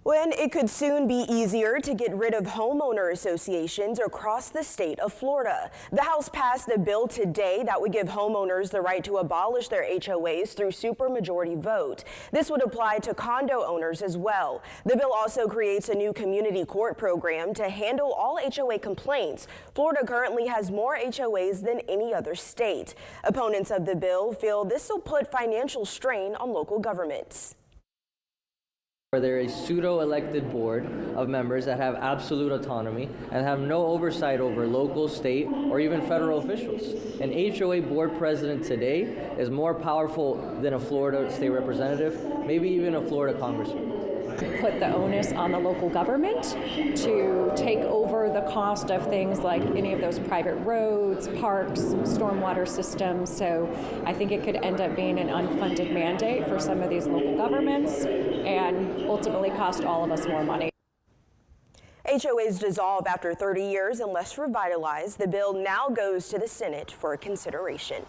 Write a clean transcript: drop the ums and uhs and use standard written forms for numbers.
When it could soon be easier to get rid of homeowner associations across the state of Florida. The House passed a bill today that would give homeowners the right to abolish their HOAs through supermajority vote. This would apply to condo owners as well. The bill also creates a new community court program to handle all HOA complaints. Florida currently has more HOAs than any other state. Opponents of the bill feel this will put financial strain on local governments. They're a pseudo-elected board of members that have absolute autonomy and have no oversight over local, state, or even federal officials. An HOA board president today is more powerful than a Florida state representative, maybe even a Florida congressman. Put the onus on the local government to take over the cost of things like any of those private roads, parks, stormwater systems. So I think it could end up being an unfunded mandate for some of these local governments and ultimately cost all of us more money. HOAs dissolve after 30 years unless revitalized. The bill now goes to the Senate for consideration.